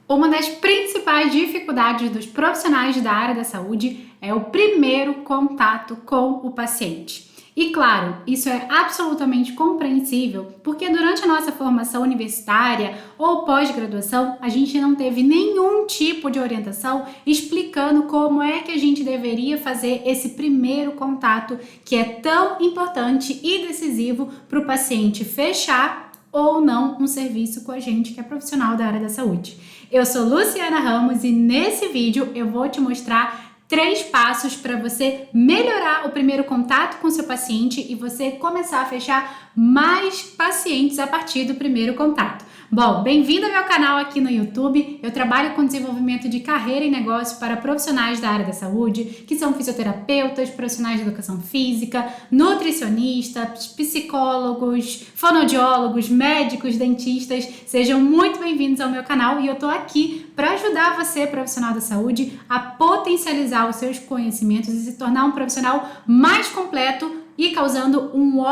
Uma das principais dificuldades dos profissionais da área da saúde é o primeiro contato com o paciente. E claro, isso é absolutamente compreensível, porque durante a nossa formação universitária ou pós-graduação, a gente não teve nenhum tipo de orientação explicando como é que a gente deveria fazer esse primeiro contato, que é tão importante e decisivo para o paciente fechar ou não um serviço com a gente que é profissional da área da saúde. Eu sou Luciana Ramos e nesse vídeo eu vou te mostrar 3 passos para você melhorar o primeiro contato com seu paciente e você começar a fechar mais pacientes a partir do primeiro contato. Bom, bem-vindo ao meu canal aqui no YouTube. Eu trabalho com desenvolvimento de carreira e negócio para profissionais da área da saúde, que são fisioterapeutas, profissionais de educação física, nutricionistas, psicólogos, fonoaudiólogos, médicos, dentistas. Sejam muito bem-vindos ao meu canal e eu tô aqui para ajudar você, profissional da saúde, a potencializar os seus conhecimentos e se tornar um profissional mais completo e causando uma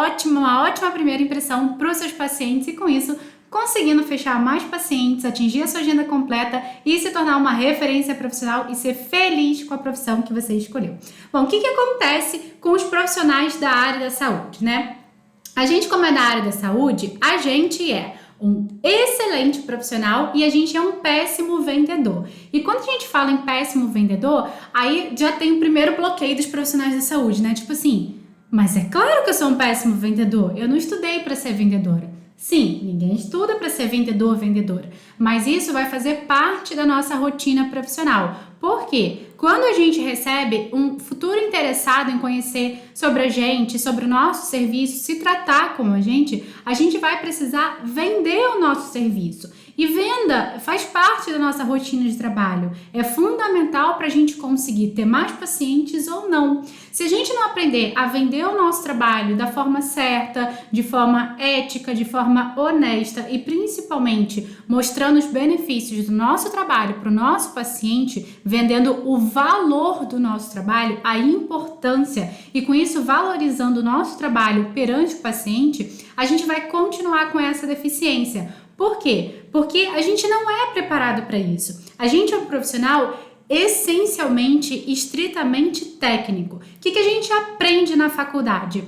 ótima primeira impressão para os seus pacientes e com isso conseguindo fechar mais pacientes, atingir a sua agenda completa e se tornar uma referência profissional e ser feliz com a profissão que você escolheu. Bom, o que acontece com os profissionais da área da saúde, né? A gente, como é da área da saúde, a gente é um excelente profissional e a gente é um péssimo vendedor. E quando a gente fala em péssimo vendedor, aí já tem o primeiro bloqueio dos profissionais da saúde, né? Tipo assim, mas é claro que eu sou um péssimo vendedor, eu não estudei para ser vendedora. Sim, ninguém estuda para ser vendedor ou vendedora, mas isso vai fazer parte da nossa rotina profissional. Por quê? Quando a gente recebe um futuro interessado em conhecer sobre a gente, sobre o nosso serviço, se tratar com a gente vai precisar vender o nosso serviço. E venda faz parte da nossa rotina de trabalho. É fundamental para a gente conseguir ter mais pacientes ou não. Se a gente não aprender a vender o nosso trabalho da forma certa, de forma ética, de forma honesta e principalmente mostrando os benefícios do nosso trabalho para o nosso paciente, vendendo o valor do nosso trabalho, a importância e com isso valorizando o nosso trabalho perante o paciente, a gente vai continuar com essa deficiência. Por quê? Porque a gente não é preparado para isso. A gente é um profissional essencialmente, estritamente técnico. O que a gente aprende na faculdade?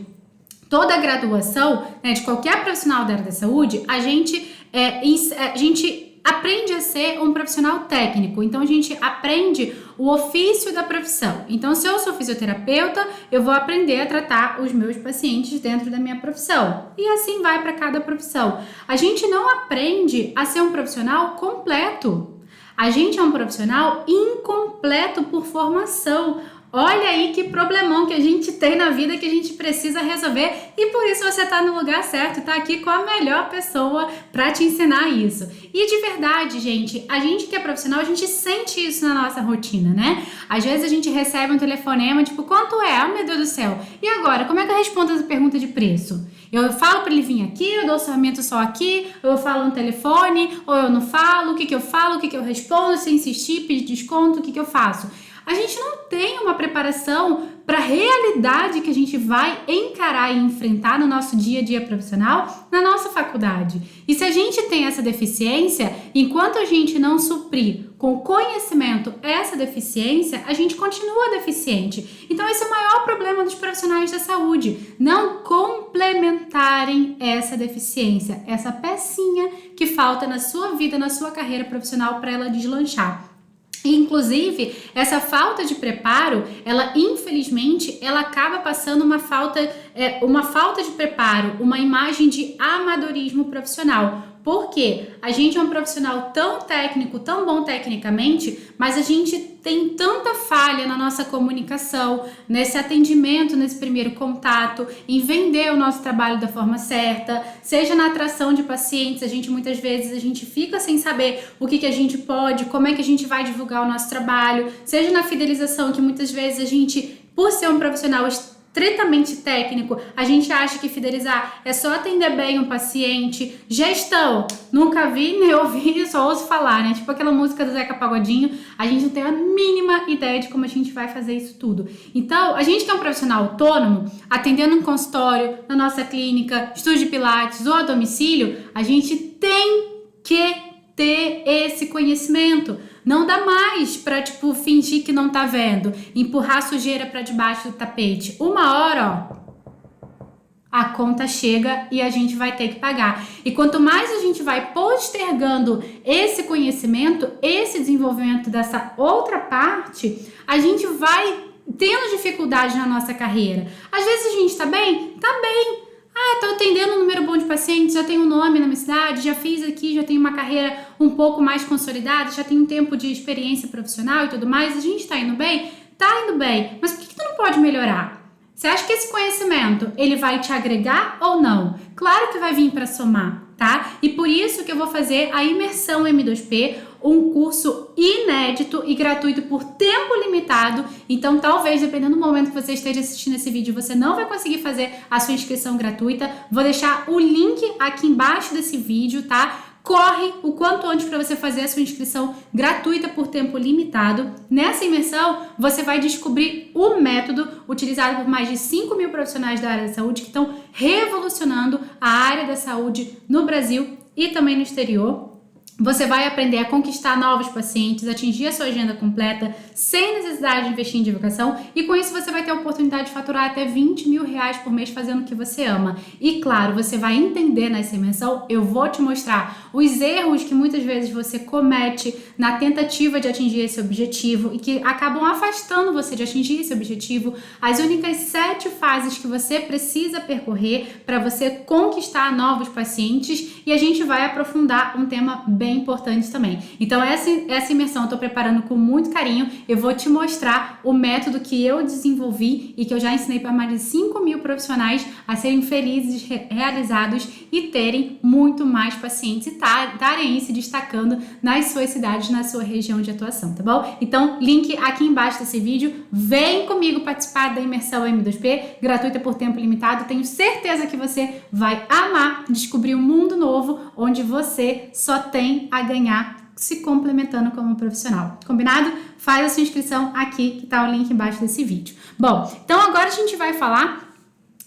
Toda a graduação, né, de qualquer profissional da área da saúde, a gente aprende a ser um profissional técnico. Então, a gente aprende o ofício da profissão. Então, se eu sou fisioterapeuta, eu vou aprender a tratar os meus pacientes dentro da minha profissão. E assim vai para cada profissão. A gente não aprende a ser um profissional completo. A gente é um profissional incompleto por formação. Olha aí que problemão que a gente tem na vida que a gente precisa resolver e por isso você está no lugar certo, está aqui com a melhor pessoa para te ensinar isso. E de verdade, gente, a gente que é profissional, a gente sente isso na nossa rotina, né? Às vezes a gente recebe um telefonema, tipo, quanto é? Oh, meu Deus do céu. E agora, como é que eu respondo essa pergunta de preço? Eu falo para ele vir aqui, eu dou orçamento só aqui, ou eu falo no telefone, ou eu não falo, o que eu falo, o que eu respondo, se insistir, pedir desconto, o que eu faço? A gente não tem uma preparação para a realidade que a gente vai encarar e enfrentar no nosso dia a dia profissional na nossa faculdade. E se a gente tem essa deficiência, enquanto a gente não suprir com conhecimento essa deficiência, a gente continua deficiente. Então esse é o maior problema dos profissionais da saúde, não complementarem essa deficiência, essa pecinha que falta na sua vida, na sua carreira profissional para ela deslanchar. Inclusive, essa falta de preparo, ela infelizmente, ela acaba passando uma falta de preparo, uma imagem de amadorismo profissional. Porque a gente é um profissional tão técnico, tão bom tecnicamente, mas a gente tem tanta falha na nossa comunicação, nesse atendimento, nesse primeiro contato, em vender o nosso trabalho da forma certa, seja na atração de pacientes, muitas vezes a gente fica sem saber o que a gente pode, como é que a gente vai divulgar o nosso trabalho, seja na fidelização, que muitas vezes a gente, por ser um profissional estritamente técnico, a gente acha que fidelizar é só atender bem um paciente. Gestão, nunca vi nem ouvi, só ouço falar, né? Tipo aquela música do Zeca Pagodinho, a gente não tem a mínima ideia de como a gente vai fazer isso tudo. Então, a gente que é um profissional autônomo, atendendo um consultório, na nossa clínica, estúdio de pilates ou a domicílio, a gente tem que ter esse conhecimento. Não dá mais pra, tipo, fingir que não tá vendo, empurrar a sujeira pra debaixo do tapete. Uma hora, ó, a conta chega e a gente vai ter que pagar. E quanto mais a gente vai postergando esse conhecimento, esse desenvolvimento dessa outra parte, a gente vai tendo dificuldade na nossa carreira. Às vezes a gente tá bem? Tá bem. Ah, tô atendendo um número bom de pacientes, já tenho um nome na minha cidade, já fiz aqui, já tenho uma carreira um pouco mais consolidada, já tenho um tempo de experiência profissional e tudo mais. A gente tá indo bem? Tá indo bem. Mas por que tu não pode melhorar? Você acha que esse conhecimento, ele vai te agregar ou não? Claro que vai vir para somar, tá? E por isso que eu vou fazer a imersão M2P, um curso inédito e gratuito por tempo limitado. Então, talvez, dependendo do momento que você esteja assistindo esse vídeo, você não vai conseguir fazer a sua inscrição gratuita. Vou deixar o link aqui embaixo desse vídeo, tá? Corre o quanto antes para você fazer a sua inscrição gratuita por tempo limitado. Nessa imersão, você vai descobrir o método utilizado por mais de 5.000 profissionais da área da saúde que estão revolucionando a área da saúde no Brasil e também no exterior. Você vai aprender a conquistar novos pacientes, atingir a sua agenda completa, sem necessidade de investir em divulgação, e com isso você vai ter a oportunidade de faturar até 20 mil reais por mês fazendo o que você ama. E claro, você vai entender nessa imersão, eu vou te mostrar os erros que muitas vezes você comete na tentativa de atingir esse objetivo e que acabam afastando você de atingir esse objetivo, as únicas 7 fases que você precisa percorrer para você conquistar novos pacientes, e a gente vai aprofundar um tema bem importante também. Então essa imersão eu tô preparando com muito carinho. Eu vou te mostrar o método que eu desenvolvi e que eu já ensinei para mais de 5.000 profissionais a serem felizes, realizados e terem muito mais pacientes e estarem aí se destacando nas suas cidades, na sua região de atuação, tá bom? Então, link aqui embaixo desse vídeo. Vem comigo participar da imersão M2P, gratuita por tempo limitado. Tenho certeza que você vai amar descobrir um mundo novo onde você só tem a ganhar se complementando como profissional. Combinado? Faz a sua inscrição aqui, que tá o link embaixo desse vídeo. Bom, então agora a gente vai falar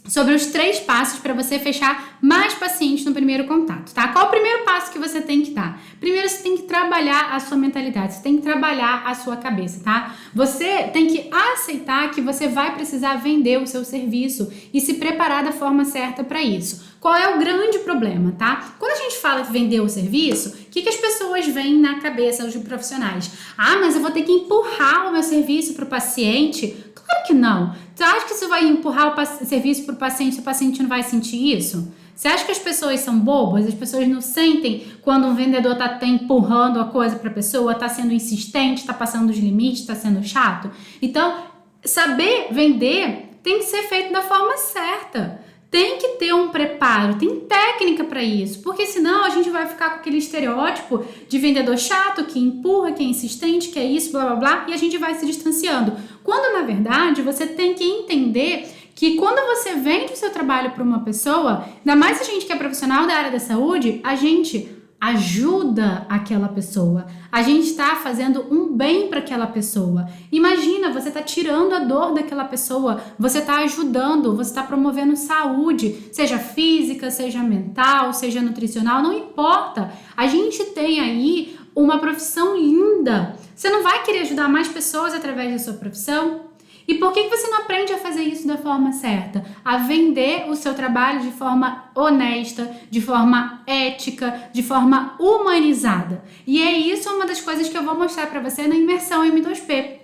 sobre os 3 passos para você fechar mais pacientes no primeiro contato, tá? Qual o primeiro passo que você tem que dar? Primeiro, você tem que trabalhar a sua mentalidade, você tem que trabalhar a sua cabeça, tá? Você tem que aceitar que você vai precisar vender o seu serviço e se preparar da forma certa para isso. Qual é o grande problema, tá? Quando a gente fala de vender o serviço, o que as pessoas veem na cabeça dos profissionais? Ah, mas eu vou ter que empurrar o meu serviço para o paciente? Claro que não. Você acha que você vai empurrar o serviço para o paciente não vai sentir isso? Você acha que as pessoas são bobas? As pessoas não sentem quando um vendedor tá empurrando a coisa para a pessoa, tá sendo insistente, tá passando dos limites, tá sendo chato? Então, saber vender tem que ser feito da forma certa. Tem que ter um preparo, tem técnica para isso, porque senão a gente vai ficar com aquele estereótipo de vendedor chato, que empurra, que é insistente, que é isso, blá blá blá, e a gente vai se distanciando. Quando na verdade você tem que entender que quando você vende o seu trabalho para uma pessoa, ainda mais a gente que é profissional da área da saúde, a gente ajuda aquela pessoa. A gente está fazendo um bem para aquela pessoa. Imagina, você está tirando a dor daquela pessoa, você está ajudando, você está promovendo saúde, seja física, seja mental, seja nutricional, não importa. A gente tem aí uma profissão linda. Você não vai querer ajudar mais pessoas através da sua profissão? E por que você não aprende a fazer isso da forma certa? A vender o seu trabalho de forma honesta, de forma ética, de forma humanizada. E é isso uma das coisas que eu vou mostrar para você na imersão M2P.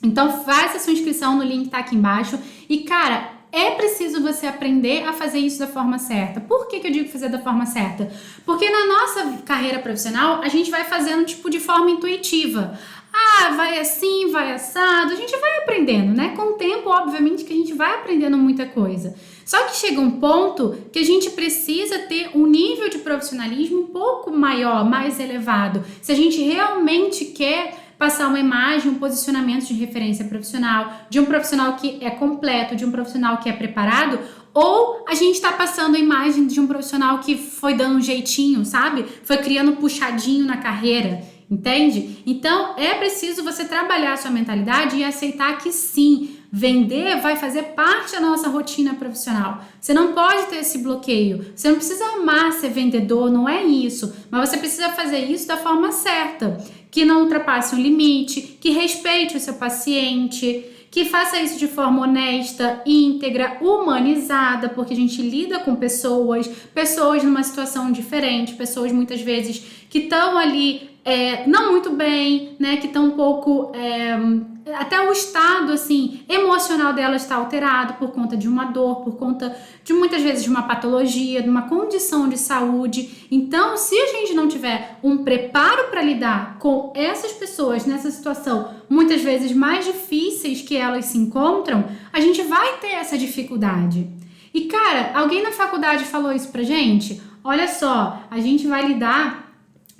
Então faça a sua inscrição no link que tá aqui embaixo. E cara, é preciso você aprender a fazer isso da forma certa. Por que eu digo fazer da forma certa? Porque na nossa carreira profissional, a gente vai fazendo tipo de forma intuitiva. Ah, vai assim, vai assado, a gente vai aprendendo, né? Com o tempo, obviamente, que a gente vai aprendendo muita coisa. Só que chega um ponto que a gente precisa ter um nível de profissionalismo um pouco maior, mais elevado. Se a gente realmente quer passar uma imagem, um posicionamento de referência profissional, de um profissional que é completo, de um profissional que é preparado, ou a gente está passando a imagem de um profissional que foi dando um jeitinho, sabe? Foi criando um puxadinho na carreira. Entende? Então, é preciso você trabalhar a sua mentalidade e aceitar que sim, Vender vai fazer parte da nossa rotina profissional. Você não pode ter esse bloqueio. Você não precisa amar ser vendedor, não é isso. Mas você precisa fazer isso da forma certa, que não ultrapasse um limite, que respeite o seu paciente, que faça isso de forma honesta, íntegra, humanizada, porque a gente lida com pessoas numa situação diferente, pessoas muitas vezes que estão ali não muito bem, né, que estão um pouco, até o estado, assim, emocional delas está alterado por conta de uma dor, por conta de muitas vezes de uma patologia, de uma condição de saúde. Então, se a gente não tiver um preparo para lidar com essas pessoas nessa situação, muitas vezes mais difíceis que elas se encontram, a gente vai ter essa dificuldade. E, cara, alguém na faculdade falou isso pra gente? Olha só, a gente vai lidar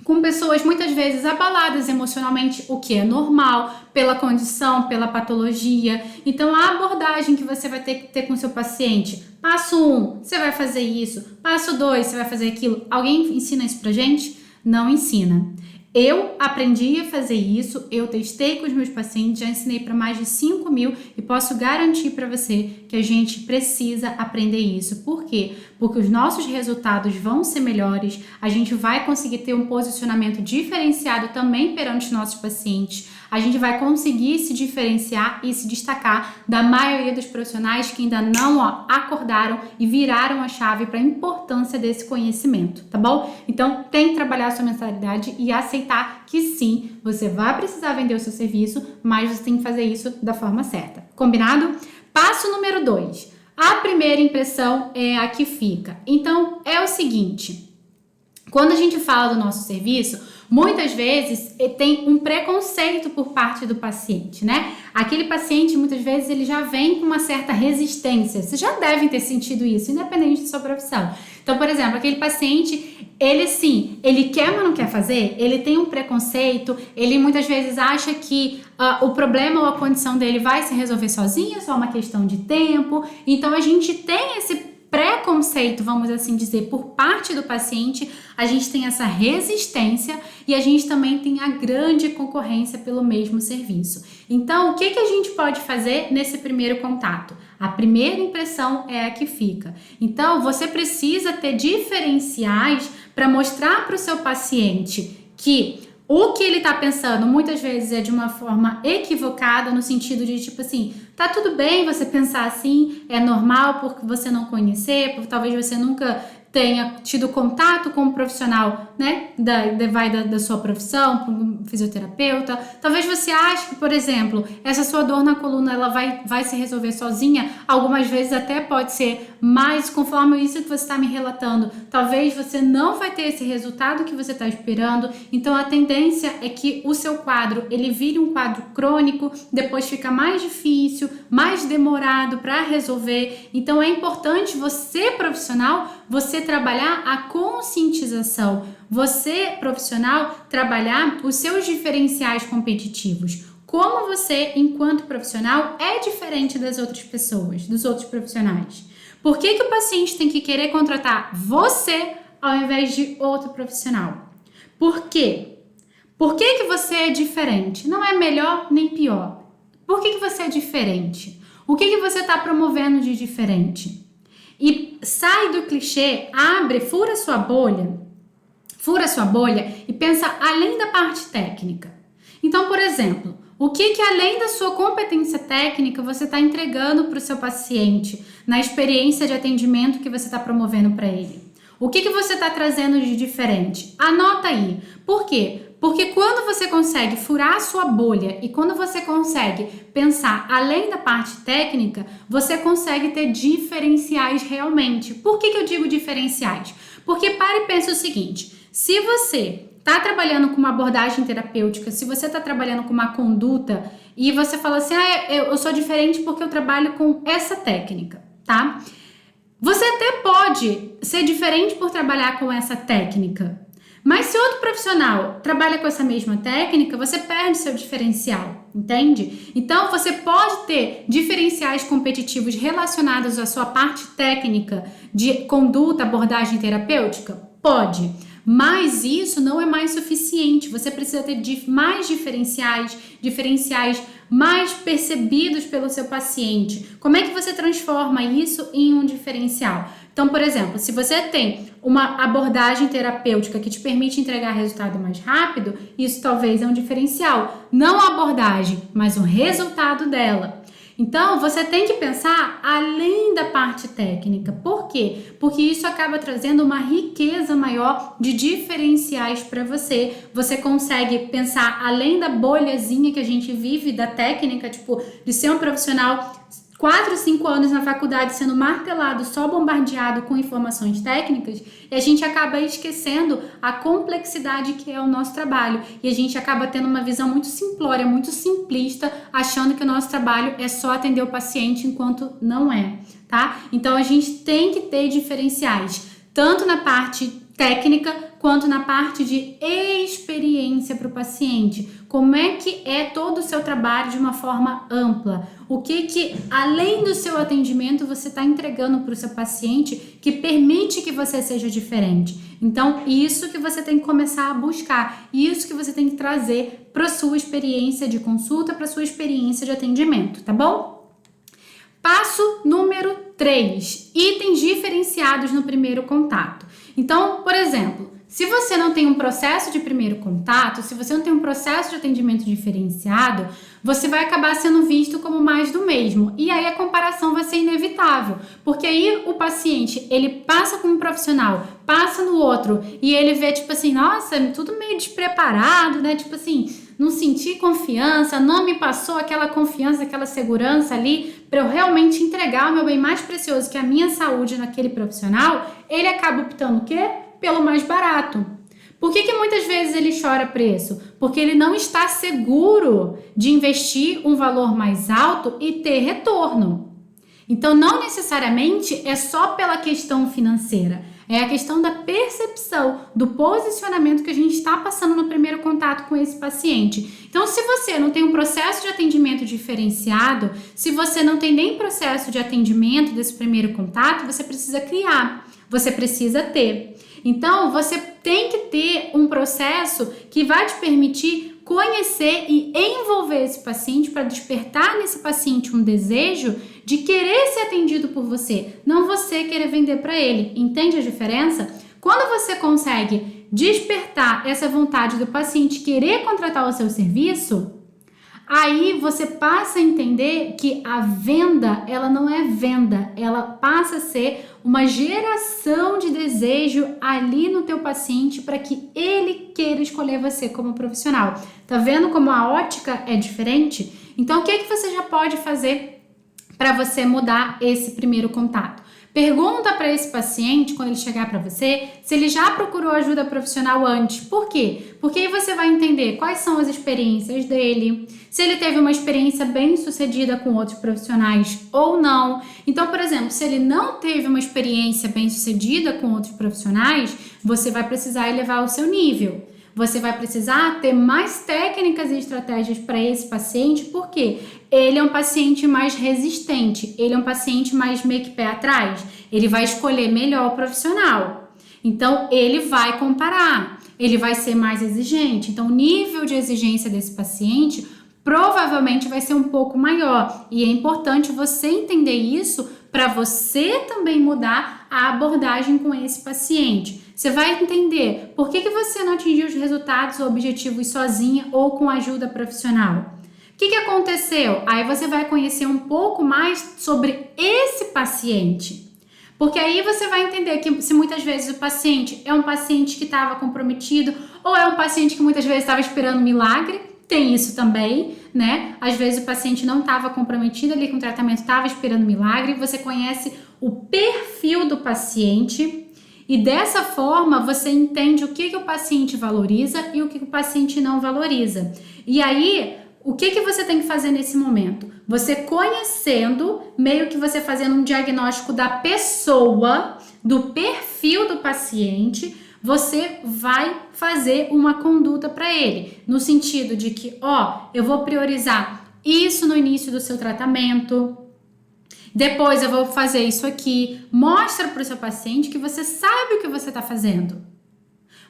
com pessoas muitas vezes abaladas emocionalmente, o que é normal, pela condição, pela patologia. Então, a abordagem que você vai ter que ter com seu paciente, passo 1, você vai fazer isso, passo 2, você vai fazer aquilo. Alguém ensina isso pra gente? Não ensina. Eu aprendi a fazer isso, eu testei com os meus pacientes, já ensinei para mais de 5.000 e posso garantir para você que a gente precisa aprender isso. Por quê? Porque os nossos resultados vão ser melhores, a gente vai conseguir ter um posicionamento diferenciado também perante os nossos pacientes, a gente vai conseguir se diferenciar e se destacar da maioria dos profissionais que ainda não acordaram e viraram a chave para a importância desse conhecimento, tá bom? Então, tem que trabalhar a sua mentalidade e aceitar que sim, você vai precisar vender o seu serviço, mas você tem que fazer isso da forma certa. Combinado? Passo número 2. A primeira impressão é a que fica. Então, é o seguinte, quando a gente fala do nosso serviço, muitas vezes tem um preconceito por parte do paciente, né? Aquele paciente, muitas vezes, ele já vem com uma certa resistência. Vocês já devem ter sentido isso, independente da sua profissão. Então, por exemplo, aquele paciente, ele quer, mas não quer fazer, ele tem um preconceito, ele muitas vezes acha que o problema ou a condição dele vai se resolver sozinho, é só uma questão de tempo. Então, a gente tem esse preconceito, vamos assim dizer, por parte do paciente, a gente tem essa resistência e a gente também tem a grande concorrência pelo mesmo serviço. Então, o que a gente pode fazer nesse primeiro contato? A primeira impressão é a que fica. Então, você precisa ter diferenciais para mostrar para o seu paciente que o que ele tá pensando muitas vezes é de uma forma equivocada, no sentido de tipo assim, tá tudo bem você pensar assim, é normal porque você não conhecer, porque talvez você nunca tenha tido contato com um profissional, né, da sua profissão, um fisioterapeuta. Talvez você ache que, por exemplo, essa sua dor na coluna, ela vai se resolver sozinha. Algumas vezes até pode ser, mas conforme isso que você está me relatando, talvez você não vai ter esse resultado que você está esperando. Então, a tendência é que o seu quadro, ele vire um quadro crônico, depois fica mais difícil, mais demorado para resolver. Então, é importante você, profissional, você trabalhar a conscientização, você, profissional, trabalhar os seus diferenciais competitivos. Como você, enquanto profissional, é diferente das outras pessoas, dos outros profissionais. Por que o paciente tem que querer contratar você ao invés de outro profissional? Por quê? Por que você é diferente? Não é melhor nem pior. Por que você é diferente? O que você está promovendo de diferente? E sai do clichê, fura sua bolha e pensa além da parte técnica. Então, por exemplo, o que além da sua competência técnica você está entregando para o seu paciente na experiência de atendimento que você está promovendo para ele? O que você está trazendo de diferente? Anota aí. Por quê? Porque quando você consegue furar a sua bolha e quando você consegue pensar além da parte técnica, você consegue ter diferenciais realmente. Por que eu digo diferenciais? Porque para e pensa o seguinte, se você está trabalhando com uma abordagem terapêutica, se você está trabalhando com uma conduta e você fala assim, eu sou diferente porque eu trabalho com essa técnica, tá? Você até pode ser diferente por trabalhar com essa técnica, mas se outro profissional trabalha com essa mesma técnica, você perde seu diferencial, entende? Então, você pode ter diferenciais competitivos relacionados à sua parte técnica de conduta, abordagem terapêutica? Pode, mas isso não é mais suficiente. Você precisa ter mais diferenciais mais percebidos pelo seu paciente. Como é que você transforma isso em um diferencial? Então, por exemplo, se você tem uma abordagem terapêutica que te permite entregar resultado mais rápido, isso talvez é um diferencial. Não a abordagem, mas o resultado dela. Então, você tem que pensar além da parte técnica. Por quê? Porque isso acaba trazendo uma riqueza maior de diferenciais para você. Você consegue pensar além da bolhazinha que a gente vive da técnica, tipo, de ser um profissional 4, 5 anos na faculdade sendo martelado, só bombardeado com informações técnicas, e a gente acaba esquecendo a complexidade que é o nosso trabalho. E a gente acaba tendo uma visão muito simplória, muito simplista, achando que o nosso trabalho é só atender o paciente, enquanto não é, tá? Então a gente tem que ter diferenciais, tanto na parte técnica quanto na parte de experiência para o paciente. Como é que é todo o seu trabalho de uma forma ampla? O que além do seu atendimento você está entregando para o seu paciente que permite que você seja diferente? Então, isso que você tem que começar a buscar, isso que você tem que trazer para a sua experiência de consulta, para a sua experiência de atendimento, tá bom? Passo número 3, itens diferenciados no primeiro contato. Então, por exemplo, se você não tem um processo de primeiro contato, se você não tem um processo de atendimento diferenciado, você vai acabar sendo visto como mais do mesmo. E aí a comparação vai ser inevitável, porque aí o paciente, ele passa com um profissional, passa no outro, e ele vê tipo assim, nossa, tudo meio despreparado, né? Tipo assim, não senti confiança, não me passou aquela confiança, aquela segurança ali para eu realmente entregar o meu bem mais precioso, que é a minha saúde naquele profissional. Ele acaba optando o quê? Pelo mais barato. Por que muitas vezes ele chora preço? Porque ele não está seguro de investir um valor mais alto e ter retorno. Então, não necessariamente é só pela questão financeira, é a questão da percepção, do posicionamento que a gente está passando no primeiro contato com esse paciente. Então, se você não tem um processo de atendimento diferenciado, se você não tem nem processo de atendimento desse primeiro contato, você precisa criar, você precisa ter. Então, você tem que ter um processo que vai te permitir conhecer e envolver esse paciente para despertar nesse paciente um desejo de querer ser atendido por você, não você querer vender para ele. Entende a diferença? Quando você consegue despertar essa vontade do paciente querer contratar o seu serviço, aí você passa a entender que a venda, ela não é venda, ela passa a ser uma geração de desejo ali no teu paciente para que ele queira escolher você como profissional. Tá vendo como a ótica é diferente? Então, o que você já pode fazer para você mudar esse primeiro contato? Pergunta para esse paciente, quando ele chegar para você, se ele já procurou ajuda profissional antes. Por quê? Porque aí você vai entender quais são as experiências dele, se ele teve uma experiência bem sucedida com outros profissionais ou não. Então, por exemplo, se ele não teve uma experiência bem sucedida com outros profissionais, você vai precisar elevar o seu nível. Você vai precisar ter mais técnicas e estratégias para esse paciente, porque ele é um paciente mais resistente, ele é um paciente mais meio que pé atrás, ele vai escolher melhor o profissional. Então, ele vai comparar, ele vai ser mais exigente. Então, o nível de exigência desse paciente provavelmente vai ser um pouco maior. E é importante você entender isso para você também mudar a abordagem com esse paciente. Você vai entender por que você não atingiu os resultados ou objetivos sozinha ou com ajuda profissional. O que aconteceu? Aí você vai conhecer um pouco mais sobre esse paciente. Porque aí você vai entender que se muitas vezes o paciente é um paciente que estava comprometido ou é um paciente que muitas vezes estava esperando um milagre. Tem isso também, né? Às vezes o paciente não estava comprometido ali com o tratamento, estava esperando milagre. Você conhece o perfil do paciente e dessa forma você entende o que o paciente valoriza e o que o paciente não valoriza. E aí, o que você tem que fazer nesse momento? Você conhecendo, meio que você fazendo um diagnóstico da pessoa, do perfil do paciente, você vai fazer uma conduta para ele, no sentido de que, eu vou priorizar isso no início do seu tratamento, depois eu vou fazer isso aqui. Mostra para o seu paciente que você sabe o que você está fazendo.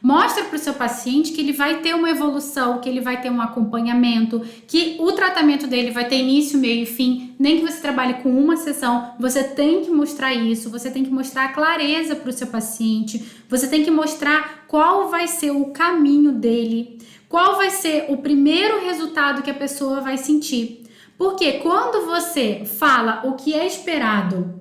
Mostra para o seu paciente que ele vai ter uma evolução, que ele vai ter um acompanhamento, que o tratamento dele vai ter início, meio e fim. Nem que você trabalhe com uma sessão, você tem que mostrar isso, você tem que mostrar a clareza para o seu paciente, você tem que mostrar qual vai ser o caminho dele, qual vai ser o primeiro resultado que a pessoa vai sentir. Porque quando você fala o que é esperado,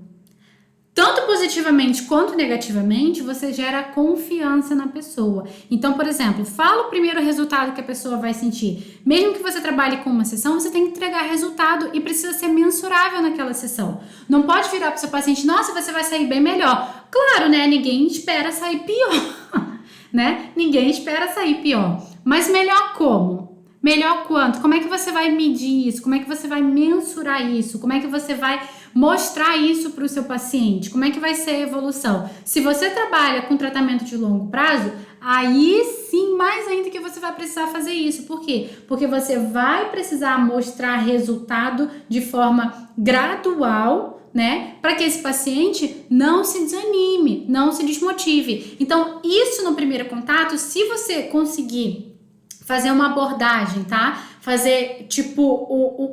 tanto positivamente quanto negativamente, você gera confiança na pessoa. Então, por exemplo, fala o primeiro resultado que a pessoa vai sentir. Mesmo que você trabalhe com uma sessão, você tem que entregar resultado e precisa ser mensurável naquela sessão. Não pode virar para o seu paciente, nossa, você vai sair bem melhor. Claro, né? Ninguém espera sair pior, né? Ninguém espera sair pior. Mas melhor como? Melhor quanto? Como é que você vai medir isso? Como é que você vai mensurar isso? Como é que você vai mostrar isso para o seu paciente? Como é que vai ser a evolução? Se você trabalha com tratamento de longo prazo, aí sim, mais ainda que você vai precisar fazer isso. Por quê? Porque você vai precisar mostrar resultado de forma gradual, né? Para que esse paciente não se desanime, não se desmotive. Então, isso no primeiro contato, se você conseguir fazer uma abordagem, tá? Fazer tipo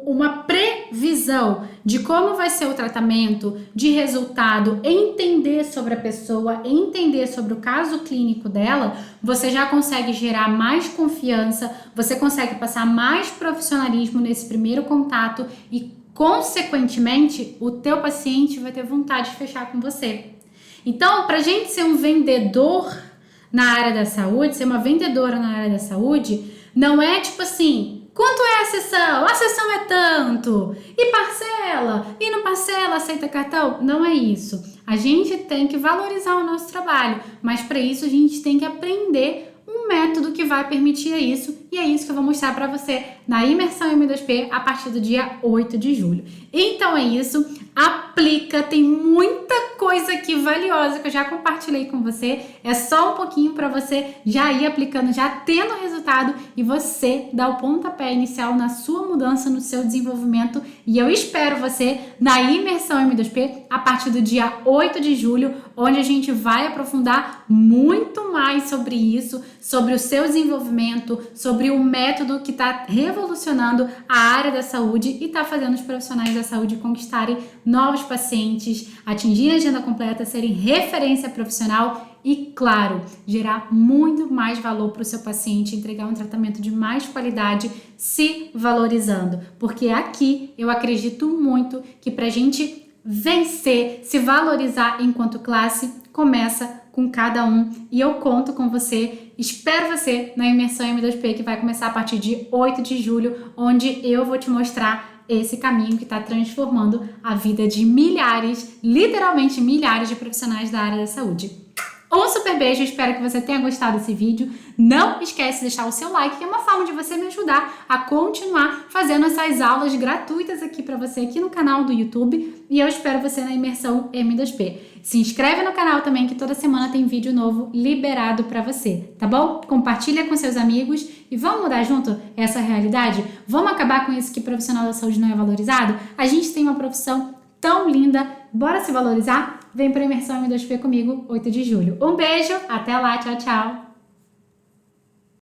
uma previsão de como vai ser o tratamento, de resultado, entender sobre a pessoa, entender sobre o caso clínico dela, você já consegue gerar mais confiança, você consegue passar mais profissionalismo nesse primeiro contato e, consequentemente, o teu paciente vai ter vontade de fechar com você. Então, pra gente ser um vendedor na área da saúde, ser uma vendedora na área da saúde, não é tipo assim, quanto é a sessão? A sessão é tanto, e parcela, e não parcela, aceita cartão? Não é isso. A gente tem que valorizar o nosso trabalho, mas para isso a gente tem que aprender um método que vai permitir isso, e é isso que eu vou mostrar para você na imersão M2P a partir do dia 8 de julho. Então é isso, aplica, tem muita coisa aqui valiosa que eu já compartilhei com você, é só um pouquinho para você já ir aplicando, já tendo resultado e você dar o pontapé inicial na sua mudança, no seu desenvolvimento, e eu espero você na imersão M2P a partir do dia 8 de julho, onde a gente vai aprofundar muito mais sobre isso, sobre o seu desenvolvimento, sobre o método que está revolucionando a área da saúde e está fazendo os profissionais da saúde conquistarem novos pacientes, atingirem a agenda completa, serem referência profissional e, claro, gerar muito mais valor para o seu paciente, entregar um tratamento de mais qualidade, se valorizando. Porque aqui eu acredito muito que para a gente vencer, se valorizar enquanto classe, começa com cada um. E eu conto com você, espero você na imersão M2P, que vai começar a partir de 8 de julho, onde eu vou te mostrar esse caminho que está transformando a vida de milhares, literalmente milhares de profissionais da área da saúde. Um super beijo, espero que você tenha gostado desse vídeo. Não esquece de deixar o seu like, que é uma forma de você me ajudar a continuar fazendo essas aulas gratuitas aqui para você aqui no canal do YouTube. E eu espero você na imersão M2P. Se inscreve no canal também, que toda semana tem vídeo novo liberado para você, tá bom? Compartilha com seus amigos e vamos mudar junto essa realidade? Vamos acabar com isso que profissional da saúde não é valorizado? A gente tem uma profissão tão linda, bora se valorizar? Vem para a imersão M2P comigo, 8 de julho. Um beijo, até lá, tchau, tchau!